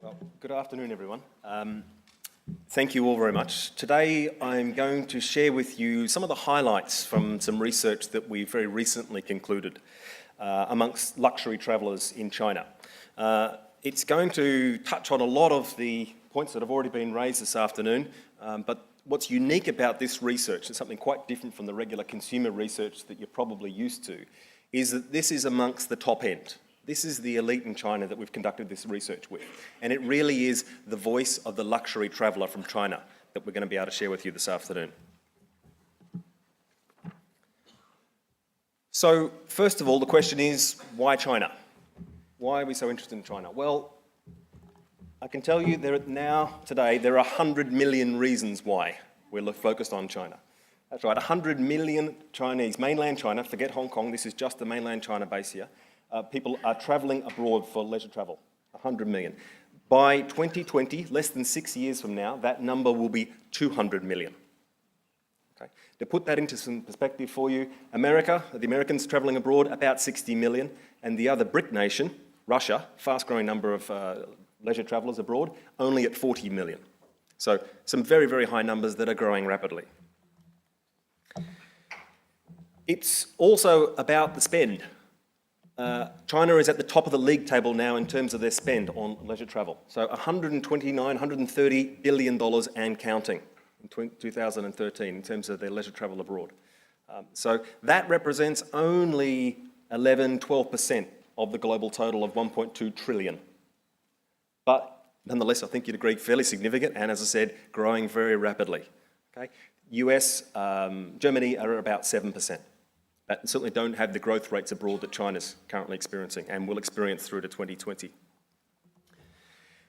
Well, good afternoon, everyone. Thank you all very much. Today, I'm going to share with you some of the highlights from some research that we very recently concluded amongst luxury travellers in China. It's going to touch on a lot of the points that have already been raised this afternoon, but what's unique about this research, and something quite different from the regular consumer research that you're probably used to, is that this is amongst the top end. This is the elite in China that we've conducted this research with. And it really is the voice of the luxury traveller from China that we're going to be able to share with you this afternoon. So, first of all, the question is, why China? Why are we so interested in China? Well, I can tell you today, there are 100 million reasons why we're focused on China. That's right, 100 million Chinese, mainland China, forget Hong Kong, this is just the mainland China base here. People are travelling abroad for leisure travel, 100 million. By 2020, less than 6 years from now, that number will be 200 million. Okay. To put that into some perspective for you, the Americans travelling abroad, about 60 million, and the other BRIC nation, Russia, fast-growing number of leisure travellers abroad, only at 40 million. So some very, very high numbers that are growing rapidly. It's also about the spend. China is at the top of the league table now in terms of their spend on leisure travel. So $130 billion and counting in 2013 in terms of their leisure travel abroad. So that represents only 12% of the global total of 1.2 trillion. But nonetheless, I think you'd agree, fairly significant, and as I said, growing very rapidly. Okay? US, Germany are about 7%. But certainly don't have the growth rates abroad that China's currently experiencing and will experience through to 2020.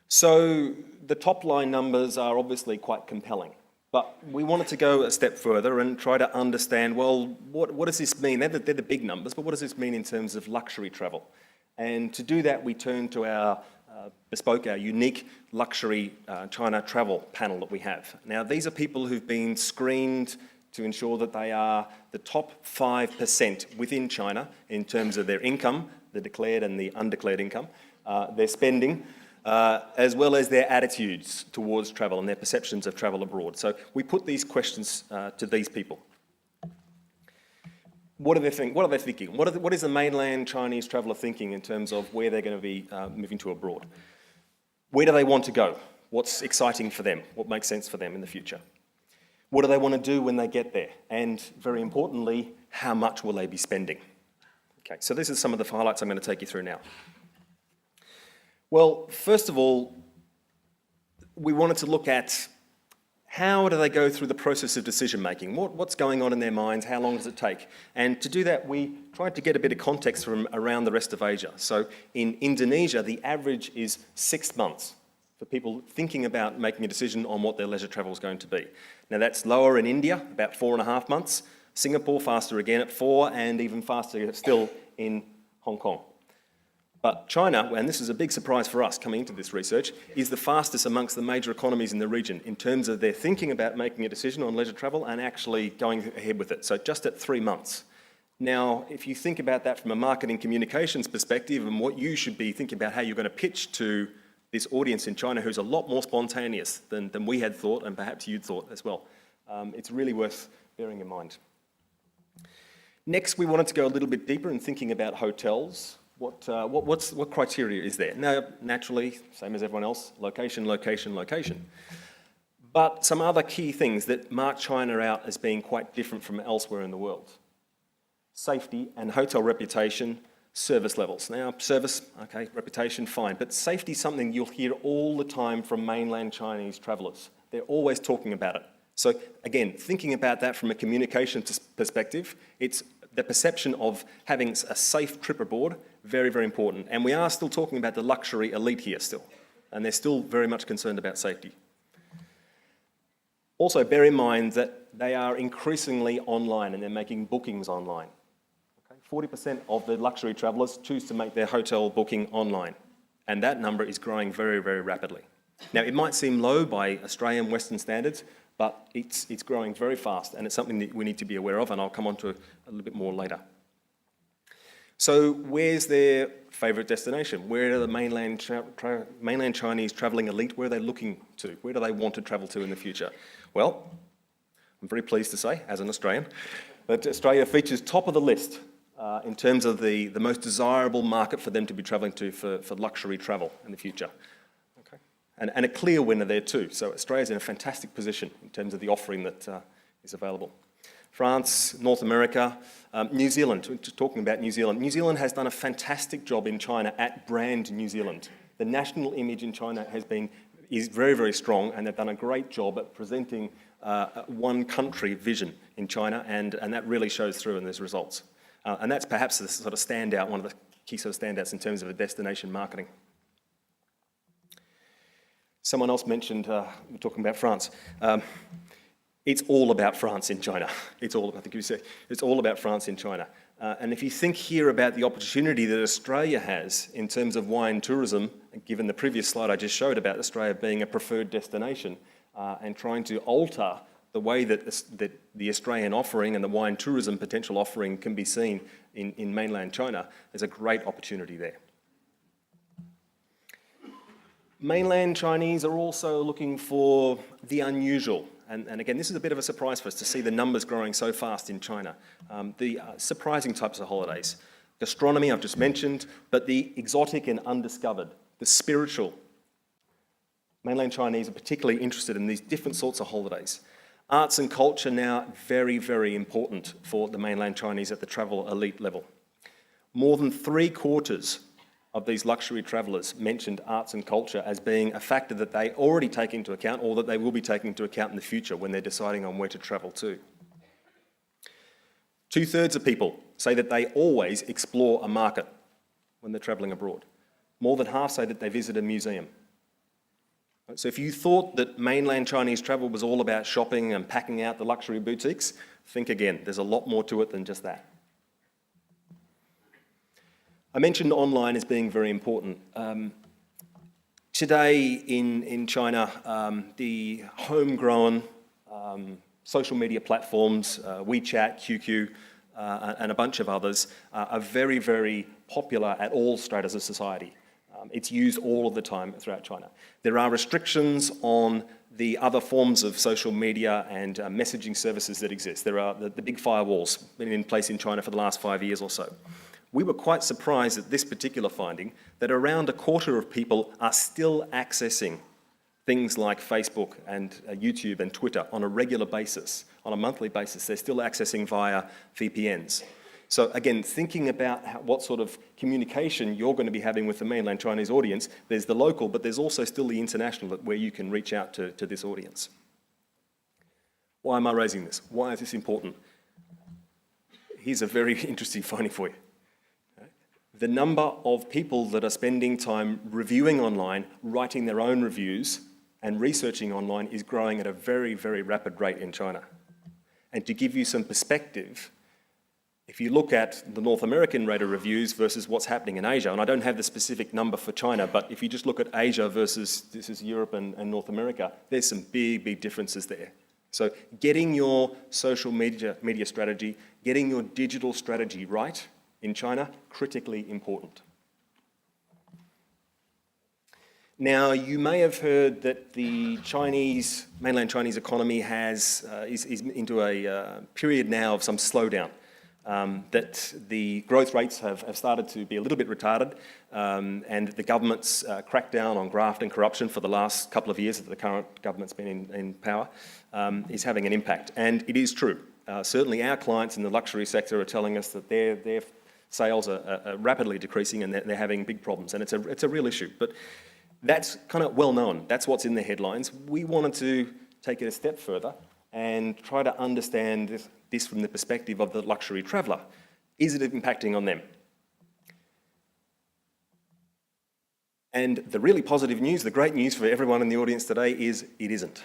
So the top line numbers are obviously quite compelling, but we wanted to go a step further and try to understand, well, what does this mean? They're the big numbers, but what does this mean in terms of luxury travel? And to do that, we turned to our our unique luxury China travel panel that we have. Now, these are people who've been screened to ensure that they are the top 5% within China in terms of their income, the declared and the undeclared income, their spending, as well as their attitudes towards travel and their perceptions of travel abroad. So we put these questions to these people. What are they thinking? What is the mainland Chinese traveller thinking in terms of where they're going to be moving to abroad? Where do they want to go? What's exciting for them? What makes sense for them in the future? What do they want to do when they get there? And very importantly, how much will they be spending? Okay, so this is some of the highlights I'm going to take you through now. Well, first of all, we wanted to look at how do they go through the process of decision making? What's going on in their minds? How long does it take? And to do that, we tried to get a bit of context from around the rest of Asia. So in Indonesia, the average is 6 months for people thinking about making a decision on what their leisure travel is going to be. Now that's lower in India, about 4.5 months. Singapore, faster again at 4, and even faster still in Hong Kong. But China, and this is a big surprise for us coming into this research, is the fastest amongst the major economies in the region in terms of their thinking about making a decision on leisure travel and actually going ahead with it. So just at 3 months. Now, if you think about that from a marketing communications perspective and what you should be thinking about how you're going to pitch to this audience in China who's a lot more spontaneous than we had thought, and perhaps you'd thought as well. It's really worth bearing in mind. Next, we wanted to go a little bit deeper in thinking about hotels. What criteria is there? Now, naturally, same as everyone else, location, location, location. But some other key things that mark China out as being quite different from elsewhere in the world. Safety and hotel reputation, service levels. Now, service, okay, reputation, fine. But safety is something you'll hear all the time from mainland Chinese travellers. They're always talking about it. So again, thinking about that from a communication perspective, it's the perception of having a safe trip aboard, very, very important. And we are still talking about the luxury elite here still. And they're still very much concerned about safety. Also, bear in mind that they are increasingly online and they're making bookings online. 40% of the luxury travellers choose to make their hotel booking online, and that number is growing very, very rapidly. Now, it might seem low by Australian Western standards, but it's growing very fast, and it's something that we need to be aware of, and I'll come on to a little bit more later. So where's their favourite destination? Where are the mainland Chinese travelling elite, where are they looking to? Where do they want to travel to in the future? Well, I'm very pleased to say, as an Australian, that Australia features top of the list in terms of the most desirable market for them to be travelling to for luxury travel in the future. Okay. And a clear winner there too. So Australia's in a fantastic position in terms of the offering that is available. France, North America, New Zealand, just talking about New Zealand. New Zealand has done a fantastic job in China at brand New Zealand. The national image in China is very, very strong, and they've done a great job at presenting one country vision in China, and that really shows through in these results. And that's perhaps the sort of standout, one of the key sort of standouts in terms of a destination marketing. Someone else mentioned, we're talking about France. It's all about France in China. I think you said, it's all about France in China. And if you think here about the opportunity that Australia has in terms of wine tourism, given the previous slide I just showed about Australia being a preferred destination, and trying to alter the way that the Australian offering and the wine tourism potential offering can be seen in mainland China, there's a great opportunity there. Mainland Chinese are also looking for the unusual. And again, this is a bit of a surprise for us to see the numbers growing so fast in China. The surprising types of holidays. Gastronomy, I've just mentioned, but the exotic and undiscovered, the spiritual. Mainland Chinese are particularly interested in these different sorts of holidays. Arts and culture now very, very important for the mainland Chinese at the travel elite level. More than 3/4 of these luxury travellers mentioned arts and culture as being a factor that they already take into account or that they will be taking into account in the future when they're deciding on where to travel to. 2/3 of people say that they always explore a market when they're travelling abroad. More than half say that they visit a museum. So if you thought that mainland Chinese travel was all about shopping and packing out the luxury boutiques, think again. There's a lot more to it than just that. I mentioned online as being very important. Today in China, the homegrown social media platforms, WeChat, QQ, and a bunch of others, are very, very popular at all stratas of society. It's used all of the time throughout China. There are restrictions on the other forms of social media and messaging services that exist. There are the big firewalls been in place in China for the last 5 years or so. We were quite surprised at this particular finding that around 1/4 of people are still accessing things like Facebook and YouTube and Twitter on a regular basis, on a monthly basis. They're still accessing via VPNs. So again, thinking about what sort of communication you're going to be having with the mainland Chinese audience, there's the local, but there's also still the international where you can reach out to this audience. Why am I raising this? Why is this important? Here's a very interesting finding for you. The number of people that are spending time reviewing online, writing their own reviews, and researching online is growing at a very, very rapid rate in China. And to give you some perspective, if you look at the North American rate of reviews versus what's happening in Asia, and I don't have the specific number for China, but if you just look at Asia versus this is Europe and North America, there's some big, big differences there. So getting your social media strategy, getting your digital strategy right in China, critically important. Now, you may have heard that the mainland Chinese economy is into a period now of some slowdown, that the growth rates have started to be a little bit retarded, and the government's crackdown on graft and corruption for the last couple of years that the current government's been in power is having an impact. And it is true. Certainly our clients in the luxury sector are telling us that their sales are rapidly decreasing and they're having big problems, and it's a real issue. But that's kind of well known. That's what's in the headlines. We wanted to take it a step further and try to understand this from the perspective of the luxury traveller. Is it impacting on them? And the really positive news, the great news for everyone in the audience today is it isn't.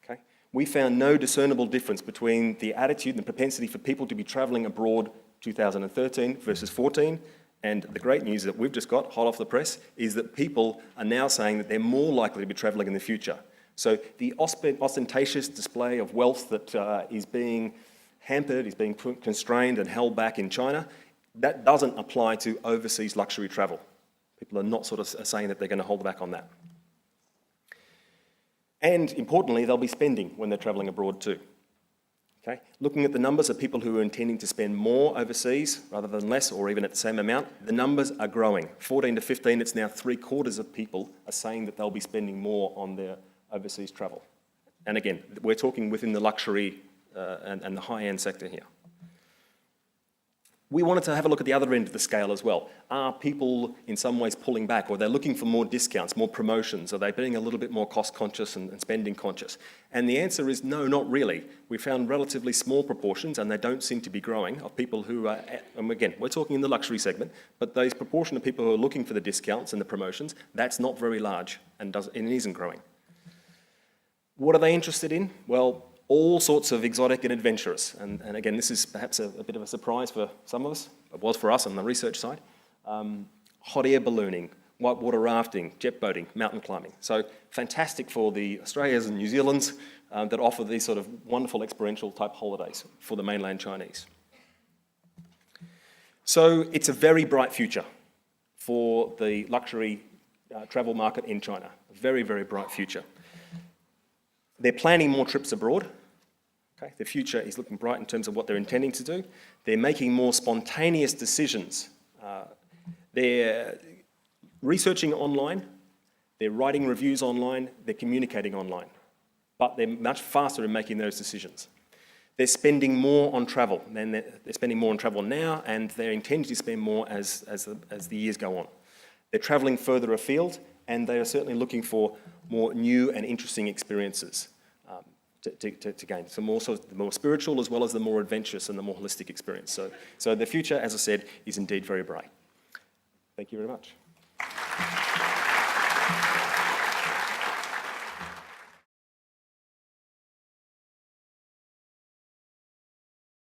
Okay? We found no discernible difference between the attitude and the propensity for people to be travelling abroad 2013 versus 14, and the great news that we've just got, hot off the press, is that people are now saying that they're more likely to be travelling in the future. So the ostentatious display of wealth that is being hampered, is being constrained and held back in China, That doesn't apply to overseas luxury travel. People are not sort of saying that they're going to hold back on that. And importantly, they'll be spending when they're travelling abroad too. Okay? Looking at the numbers of people who are intending to spend more overseas rather than less, or even at the same amount, the numbers are growing. 14 to 15, it's now 3/4 of people are saying that they'll be spending more on their overseas travel. And again, we're talking within the luxury and the high-end sector here. We wanted to have a look at the other end of the scale as well. Are people in some ways pulling back, or they're looking for more discounts, more promotions? Are they being a little bit more cost conscious and spending conscious? And the answer is no, not really. We found relatively small proportions, and they don't seem to be growing, of people who are, and again, we're talking in the luxury segment, but those proportion of people who are looking for the discounts and the promotions, that's not very large and isn't growing. What are they interested in? Well, all sorts of exotic and adventurous. And again, this is perhaps a bit of a surprise for some of us. It was for us on the research side. Hot air ballooning, whitewater rafting, jet boating, mountain climbing. So fantastic for the Australians and New Zealands that offer these sort of wonderful experiential type holidays for the mainland Chinese. So it's a very bright future for the luxury travel market in China. A very, very bright future. They're planning more trips abroad. Okay? The future is looking bright in terms of what they're intending to do. They're making more spontaneous decisions. They're researching online, they're writing reviews online, they're communicating online. But they're much faster in making those decisions. They're spending more on travel. They're spending more on travel now, and they're intending to spend more as the years go on. They're travelling further afield, and they are certainly looking for more new and interesting experiences to gain. So the more spiritual as well as the more adventurous and the more holistic experience. So the future, as I said, is indeed very bright. Thank you very much.